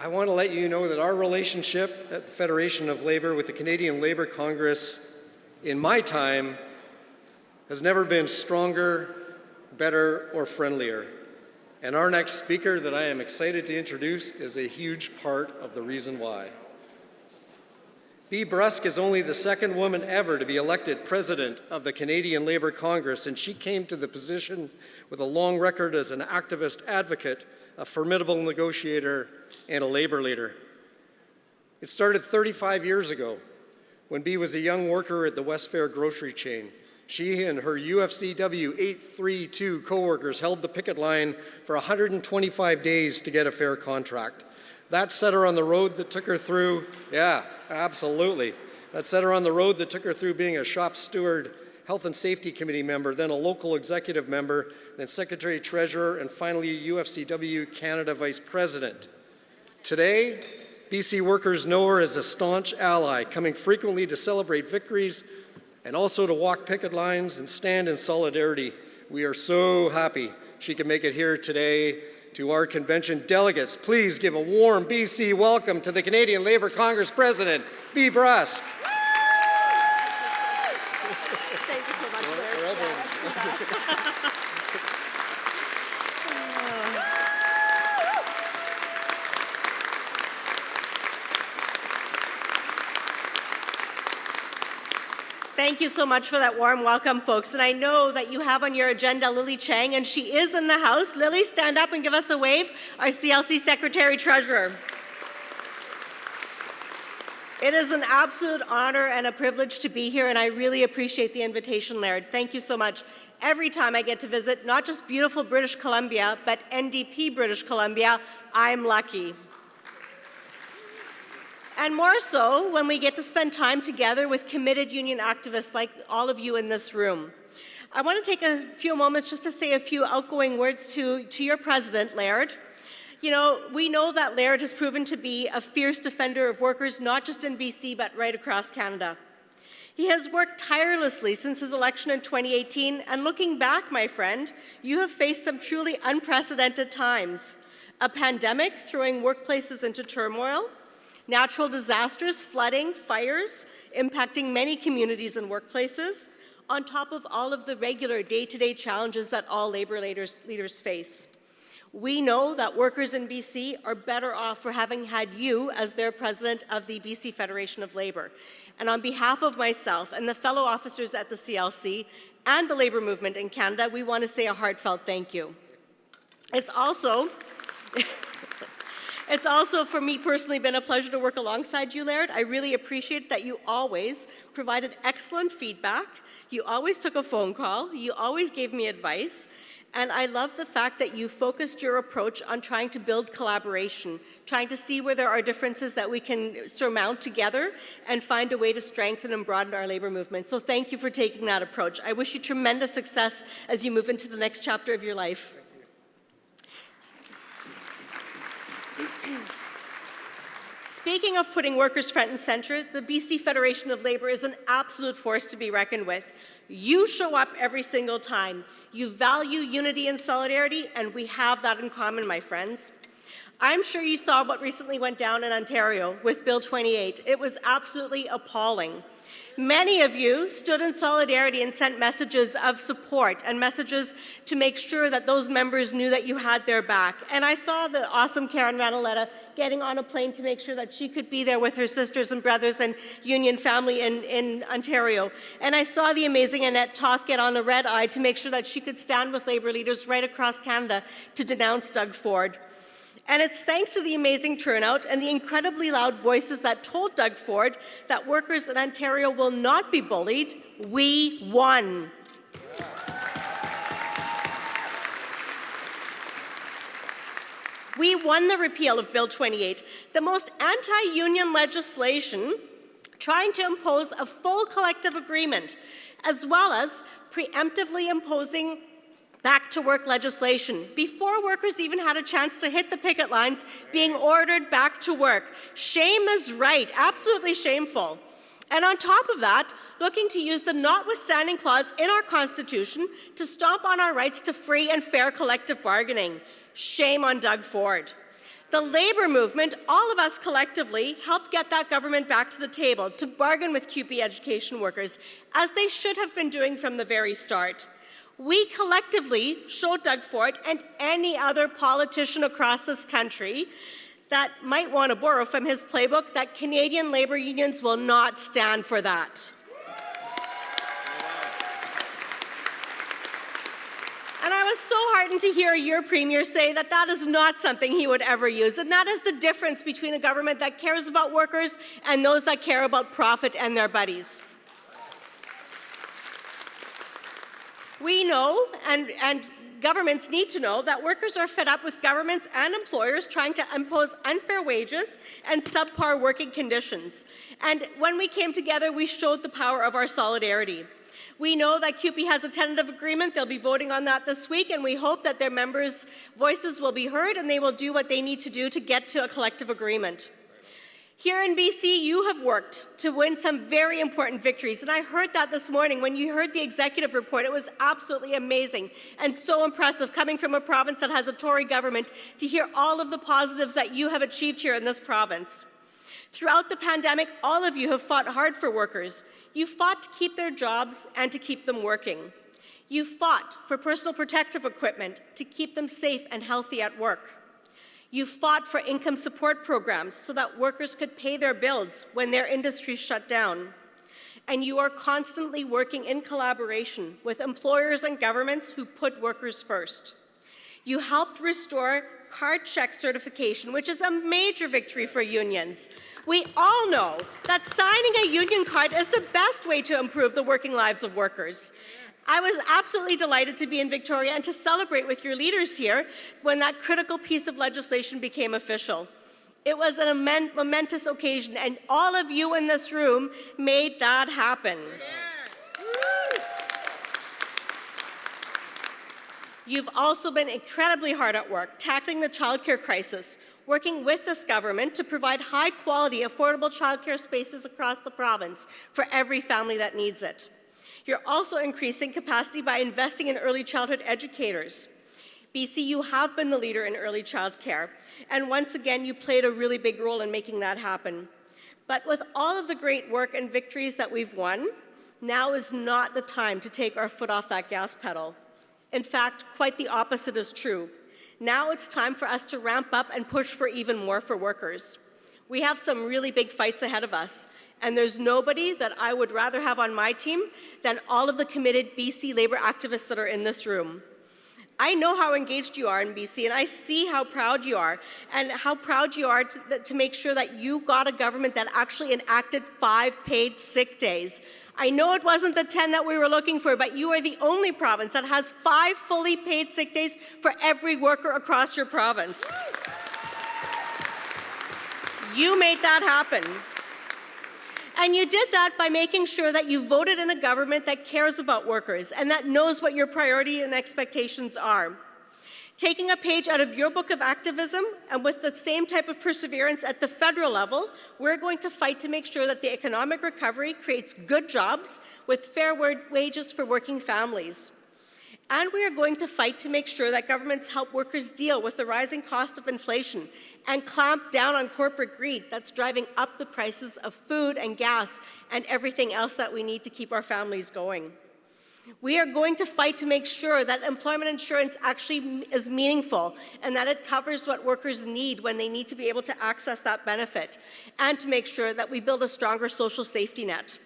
I want to let you know that our relationship at the Federation of Labour with the Canadian Labour Congress in my time has never been stronger, better, or friendlier. And our next speaker that I am excited to introduce is a huge part of the reason why. Bea Bruske is only the second woman ever to be elected president of the Canadian Labour Congress, and she came to the position with a long record as an activist advocate, a formidable negotiator, and a labor leader. It started 35 years ago when Bea was a young worker at the West Fair grocery chain. She and her UFCW 832 co-workers held the picket line for 125 days to get a fair contract. That set her on the road that took her through, yeah, absolutely. That set her on the road that took her through being a shop steward, health and safety committee member, then a local executive member, then secretary treasurer, and finally UFCW Canada vice president. Today, BC workers know her as a staunch ally, coming frequently to celebrate victories and also to walk picket lines and stand in solidarity. We are so happy she can make it here today to our convention. Delegates, please give a warm BC welcome to the Canadian Labour Congress President, Bea Bruske. Thank you so much, Thank you so much for that warm welcome, folks. And I know that you have on your agenda Lily Chang, and she is in the house. Lily, stand up and give us a wave. Our CLC Secretary Treasurer. It is an absolute honor and a privilege to be here, and I really appreciate the invitation, Laird. Thank you so much. Every time I get to visit not just beautiful British Columbia, but NDP British Columbia, I'm lucky. And more so when we get to spend time together with committed union activists like all of you in this room. I want to take a few moments just to say a few outgoing words to your president, Laird. You know, we know that Laird has proven to be a fierce defender of workers, not just in BC, but right across Canada. He has worked tirelessly since his election in 2018, and looking back, my friend, you have faced some truly unprecedented times. A pandemic throwing workplaces into turmoil, natural disasters, flooding, fires, impacting many communities and workplaces, on top of all of the regular day-to-day challenges that all labor leaders face. We know that workers in BC are better off for having had you as their president of the BC Federation of Labour. And on behalf of myself and the fellow officers at the CLC and the labour movement in Canada, we want to say a heartfelt thank you. It's also for me personally been a pleasure to work alongside you, Laird. I really appreciate that you always provided excellent feedback. You always took a phone call. You always gave me advice. And I love the fact that you focused your approach on trying to build collaboration, trying to see where there are differences that we can surmount together and find a way to strengthen and broaden our labour movement. So thank you for taking that approach. I wish you tremendous success as you move into the next chapter of your life. Speaking of putting workers front and center, the BC Federation of Labour is an absolute force to be reckoned with. You show up every single time. You value unity and solidarity, and we have that in common, my friends. I'm sure you saw what recently went down in Ontario with Bill 28. It was absolutely appalling. Many of you stood in solidarity and sent messages of support and messages to make sure that those members knew that you had their back. And I saw the awesome Karen Ranaletta getting on a plane to make sure that she could be there with her sisters and brothers and union family in Ontario. And I saw the amazing Annette Toth get on a red-eye to make sure that she could stand with labour leaders right across Canada to denounce Doug Ford. And it's thanks to the amazing turnout and the incredibly loud voices that told Doug Ford that workers in Ontario will not be bullied. We won. We won the repeal of Bill 28, the most anti-union legislation trying to impose a full collective agreement, as well as preemptively imposing back-to-work legislation before workers even had a chance to hit the picket lines, being ordered back to work. Shame is right, absolutely shameful. And on top of that, looking to use the notwithstanding clause in our Constitution to stomp on our rights to free and fair collective bargaining. Shame on Doug Ford. The labor movement, all of us collectively, helped get that government back to the table to bargain with CUPE education workers, as they should have been doing from the very start. We collectively showed Doug Ford and any other politician across this country that might want to borrow from his playbook that Canadian labour unions will not stand for that. And I was so heartened to hear your Premier say that that is not something he would ever use, and that is the difference between a government that cares about workers and those that care about profit and their buddies. We know, and governments need to know, that workers are fed up with governments and employers trying to impose unfair wages and subpar working conditions. And when we came together, we showed the power of our solidarity. We know that CUPE has a tentative agreement. They'll be voting on that this week, and we hope that their members' voices will be heard and they will do what they need to do to get to a collective agreement. Here in BC, you have worked to win some very important victories, and I heard that this morning when you heard the executive report. It was absolutely amazing and so impressive, coming from a province that has a Tory government, to hear all of the positives that you have achieved here in this province. Throughout the pandemic, all of you have fought hard for workers. You fought to keep their jobs and to keep them working. You fought for personal protective equipment to keep them safe and healthy at work. You fought for income support programs so that workers could pay their bills when their industries shut down. And you are constantly working in collaboration with employers and governments who put workers first. You helped restore card check certification, which is a major victory for unions. We all know that signing a union card is the best way to improve the working lives of workers. I was absolutely delighted to be in Victoria and to celebrate with your leaders here when that critical piece of legislation became official. It was a momentous occasion, and all of you in this room made that happen. You've also been incredibly hard at work, tackling the childcare crisis, working with this government to provide high-quality, affordable childcare spaces across the province for every family that needs it. You're also increasing capacity by investing in early childhood educators. BC, you have been the leader in early childcare, and once again, you played a really big role in making that happen. But with all of the great work and victories that we've won, now is not the time to take our foot off that gas pedal. In fact, quite the opposite is true. Now it's time for us to ramp up and push for even more for workers. We have some really big fights ahead of us, and there's nobody that I would rather have on my team than all of the committed BC labour activists that are in this room. I know how engaged you are in BC, and I see how proud you are, and how proud you are to make sure that you got a government that actually enacted 5 paid sick days. I know it wasn't the 10 that we were looking for, but you are the only province that has 5 fully paid sick days for every worker across your province. You made that happen. And you did that by making sure that you voted in a government that cares about workers and that knows what your priorities and expectations are. Taking a page out of your book of activism, and with the same type of perseverance at the federal level, we're going to fight to make sure that the economic recovery creates good jobs with fair wages for working families. And we are going to fight to make sure that governments help workers deal with the rising cost of inflation and clamp down on corporate greed that's driving up the prices of food and gas and everything else that we need to keep our families going. We are going to fight to make sure that employment insurance actually is meaningful and that it covers what workers need when they need to be able to access that benefit, and to make sure that we build a stronger social safety net.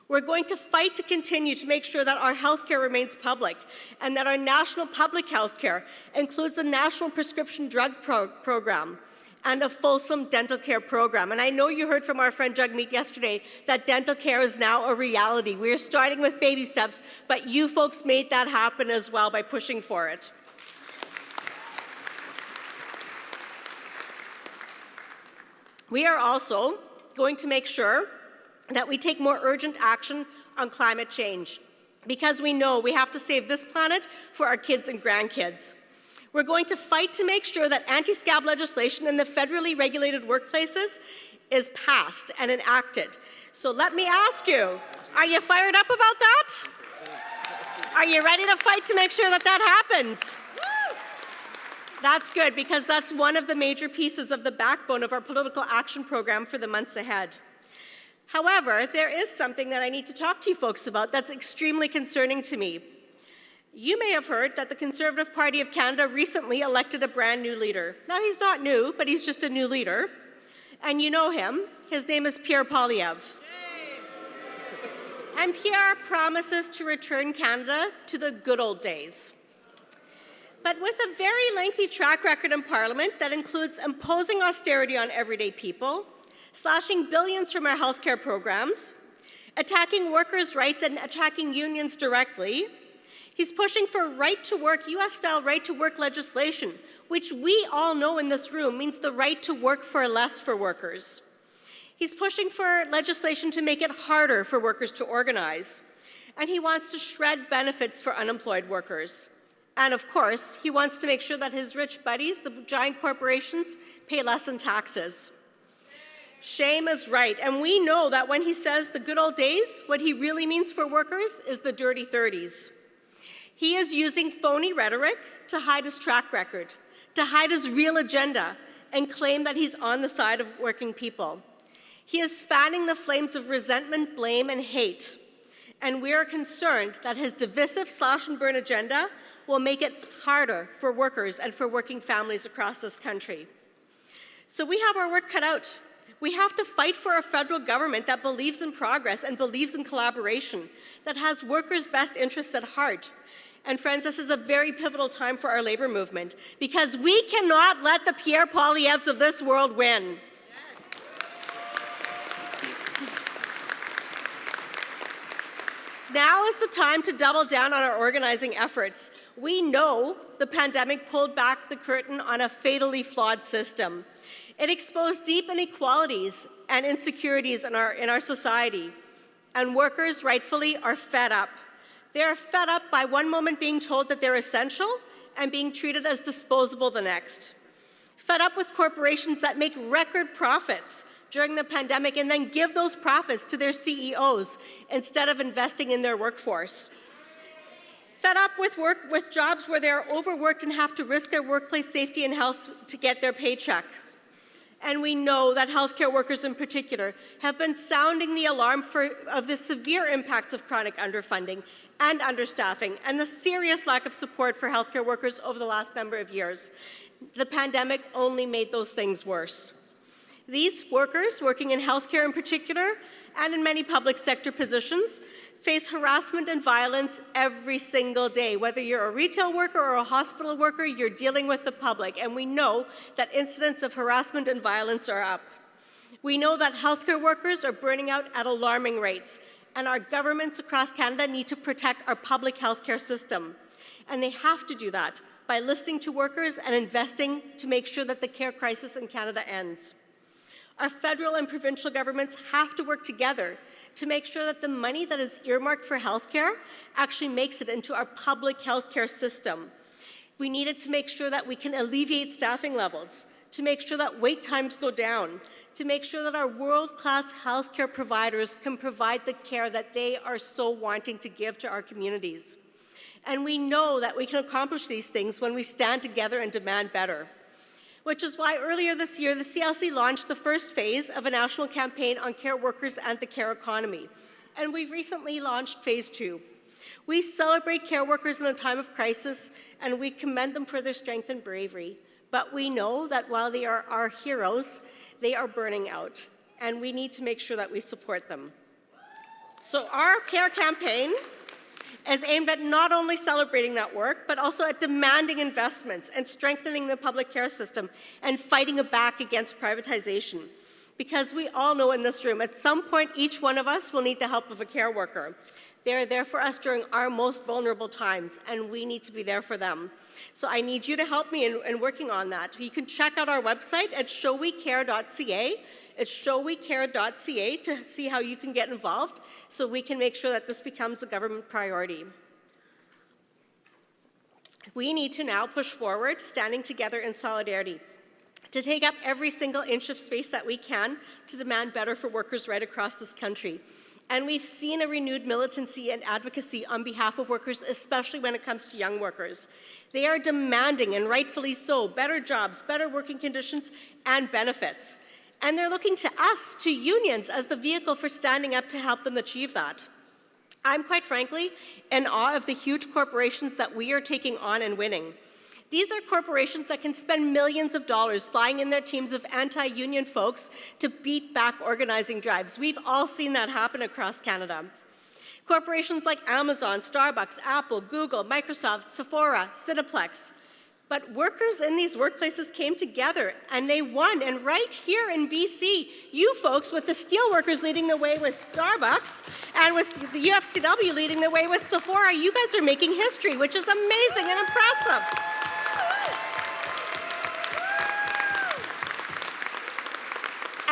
We're going to fight to continue to make sure that our healthcare remains public and that our national public healthcare includes a national prescription drug program and a fulsome dental care program. And I know you heard from our friend Jagmeet yesterday that dental care is now a reality. We're starting with baby steps, but you folks made that happen as well by pushing for it. We are also going to make sure that we take more urgent action on climate change, because we know we have to save this planet for our kids and grandkids. We're going to fight to make sure that anti-scab legislation in the federally regulated workplaces is passed and enacted. So let me ask you, are you fired up about that? Are you ready to fight to make sure that that happens? That's good, because that's one of the major pieces of the backbone of our political action program for the months ahead. However, there is something that I need to talk to you folks about that's extremely concerning to me. You may have heard that the Conservative Party of Canada recently elected a brand new leader. Now, he's not new, but he's just a new leader. And you know him. His name is Pierre Poilievre. And Pierre promises to return Canada to the good old days. But with a very lengthy track record in Parliament that includes imposing austerity on everyday people, slashing billions from our healthcare programs, attacking workers' rights and attacking unions directly, he's pushing for right-to-work, US-style right-to-work legislation, which we all know in this room means the right to work for less for workers. He's pushing for legislation to make it harder for workers to organize. And he wants to shred benefits for unemployed workers. And of course, he wants to make sure that his rich buddies, the giant corporations, pay less in taxes. Shame is right. And we know that when he says the good old days, what he really means for workers is the dirty 30s. He is using phony rhetoric to hide his track record, to hide his real agenda, and claim that he's on the side of working people. He is fanning the flames of resentment, blame, and hate. And we are concerned that his divisive slash-and-burn agenda will make it harder for workers and for working families across this country. So we have our work cut out. We have to fight for a federal government that believes in progress and believes in collaboration, that has workers' best interests at heart. And friends, this is a very pivotal time for our labor movement, because we cannot let the Pierre Poilievres of this world win. Now is the time to double down on our organizing efforts. We know the pandemic pulled back the curtain on a fatally flawed system. It exposed deep inequalities and insecurities in our society. And workers, rightfully, are fed up. They are fed up by one moment being told that they're essential and being treated as disposable the next. Fed up with corporations that make record profits during the pandemic and then give those profits to their CEOs instead of investing in their workforce. Fed up with jobs where they're overworked and have to risk their workplace safety and health to get their paycheck. And we know that healthcare workers in particular have been sounding the alarm of the severe impacts of chronic underfunding and understaffing and the serious lack of support for healthcare workers over the last number of years. The pandemic only made those things worse. These workers, working in healthcare in particular, and in many public sector positions, face harassment and violence every single day. Whether you're a retail worker or a hospital worker, you're dealing with the public, and we know that incidents of harassment and violence are up. We know that healthcare workers are burning out at alarming rates, and our governments across Canada need to protect our public healthcare system. And they have to do that by listening to workers and investing to make sure that the care crisis in Canada ends. Our federal and provincial governments have to work together to make sure that the money that is earmarked for healthcare actually makes it into our public healthcare system. We needed to make sure that we can alleviate staffing levels, to make sure that wait times go down, to make sure that our world-class healthcare providers can provide the care that they are so wanting to give to our communities. And we know that we can accomplish these things when we stand together and demand better. Which is why earlier this year, the CLC launched the first phase of a national campaign on care workers and the care economy. And we've recently launched phase 2. We celebrate care workers in a time of crisis, and we commend them for their strength and bravery. But we know that while they are our heroes, they are burning out, and we need to make sure that we support them. So our care campaign is aimed at not only celebrating that work, but also at demanding investments and strengthening the public care system and fighting back against privatization. Because we all know in this room, at some point, each one of us will need the help of a care worker. They are there for us during our most vulnerable times, and we need to be there for them. So I need you to help me in working on that. You can check out our website at showwecare.ca. It's showwecare.ca to see how you can get involved so we can make sure that this becomes a government priority. We need to now push forward, standing together in solidarity, to take up every single inch of space that we can to demand better for workers right across this country. And we've seen a renewed militancy and advocacy on behalf of workers, especially when it comes to young workers. They are demanding, and rightfully so, better jobs, better working conditions, and benefits. And they're looking to us, to unions, as the vehicle for standing up to help them achieve that. I'm quite frankly in awe of the huge corporations that we are taking on and winning. These are corporations that can spend millions of dollars flying in their teams of anti-union folks to beat back organizing drives. We've all seen that happen across Canada. Corporations like Amazon, Starbucks, Apple, Google, Microsoft, Sephora, Cineplex. But workers in these workplaces came together and they won. And right here in BC, you folks with the steelworkers leading the way with Starbucks and with the UFCW leading the way with Sephora, you guys are making history, which is amazing and impressive.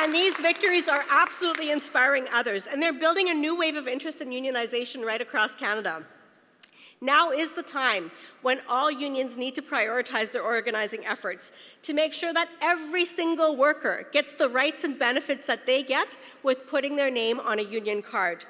And these victories are absolutely inspiring others, and they're building a new wave of interest in unionization right across Canada. Now is the time when all unions need to prioritize their organizing efforts to make sure that every single worker gets the rights and benefits that they get with putting their name on a union card.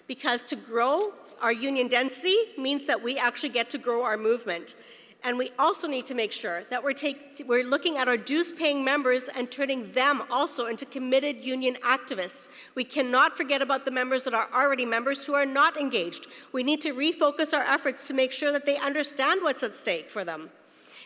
Because to grow our union density means that we actually get to grow our movement. And we also need to make sure that we're looking at our dues-paying members and turning them also into committed union activists. We cannot forget about the members that are already members who are not engaged. We need to refocus our efforts to make sure that they understand what's at stake for them.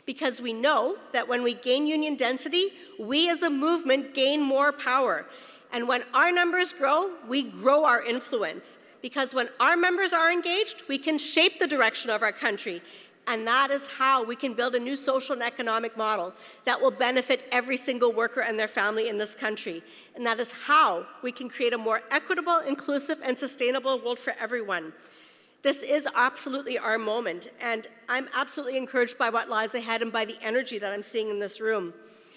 Because we know that when we gain union density, we as a movement gain more power. And when our numbers grow, we grow our influence. Because when our members are engaged, we can shape the direction of our country. And that is how we can build a new social and economic model that will benefit every single worker and their family in this country. And that is how we can create a more equitable, inclusive, and sustainable world for everyone. This is absolutely our moment, and I'm absolutely encouraged by what lies ahead and by the energy that I'm seeing in this room.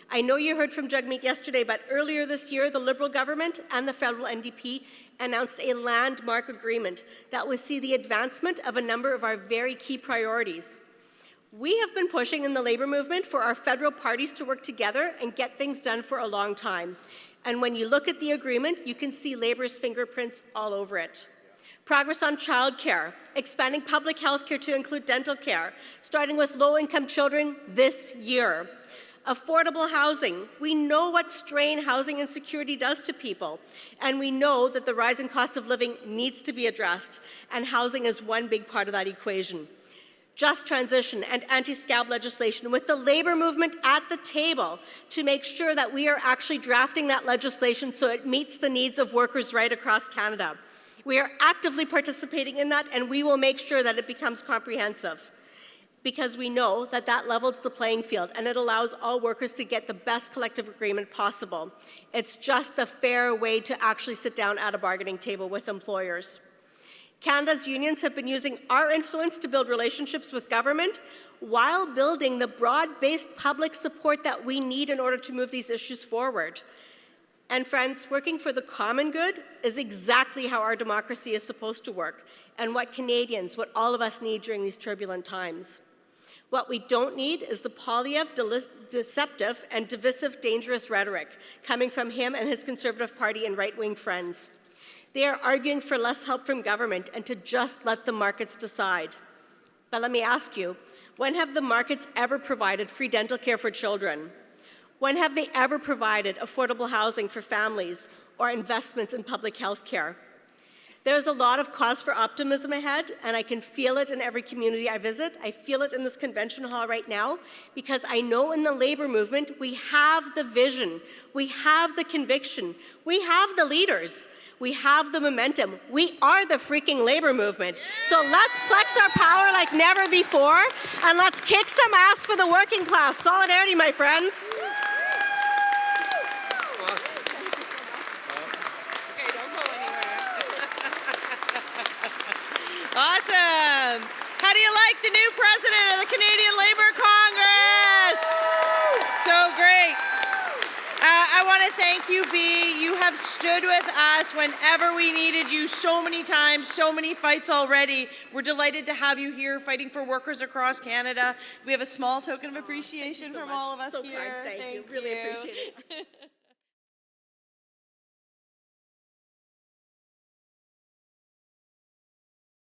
I know you heard from Jagmeet yesterday, but earlier this year, the Liberal government and the federal NDP announced a landmark agreement that will see the advancement of a number of our very key priorities. We have been pushing in the labor movement for our federal parties to work together and get things done for a long time. And when you look at the agreement, you can see labor's fingerprints all over it. Progress on childcare, expanding public health care to include dental care, starting with low-income children this year. Affordable housing. We know what strain housing insecurity does to people, and we know that the rising cost of living needs to be addressed, and housing is one big part of that equation. Just transition and anti-scab legislation with the labor movement at the table to make sure that we are actually drafting that legislation so it meets the needs of workers right across Canada. We are actively participating in that, and we will make sure that it becomes comprehensive, because we know that that levels the playing field and it allows all workers to get the best collective agreement possible. It's just the fair way to actually sit down at a bargaining table with employers. Canada's unions have been using our influence to build relationships with government while building the broad-based public support that we need in order to move these issues forward. And friends, working for the common good is exactly how our democracy is supposed to work, and what Canadians, what all of us need during these turbulent times. What we don't need is the Poilievre, deceptive, and divisive, dangerous rhetoric coming from him and his Conservative Party and right-wing friends. They are arguing for less help from government and to just let the markets decide. But let me ask you, when have the markets ever provided free dental care for children? When have they ever provided affordable housing for families or investments in public health care? There's a lot of cause for optimism ahead, and I can feel it in every community I visit. I feel it in this convention hall right now, because I know in the labor movement we have the vision, we have the conviction, we have the leaders, we have the momentum. We are the freaking labor movement. So let's flex our power like never before, and let's kick some ass for the working class. Solidarity, my friends. Awesome. How do you like the new president of the Canadian Labour Congress? So great. I want to thank you, Bea. You have stood with us whenever we needed you so many times, so many fights already. We're delighted to have you here fighting for workers across Canada. We have a small token of appreciation from all of us so here. Kind. Thank you. Really appreciate it.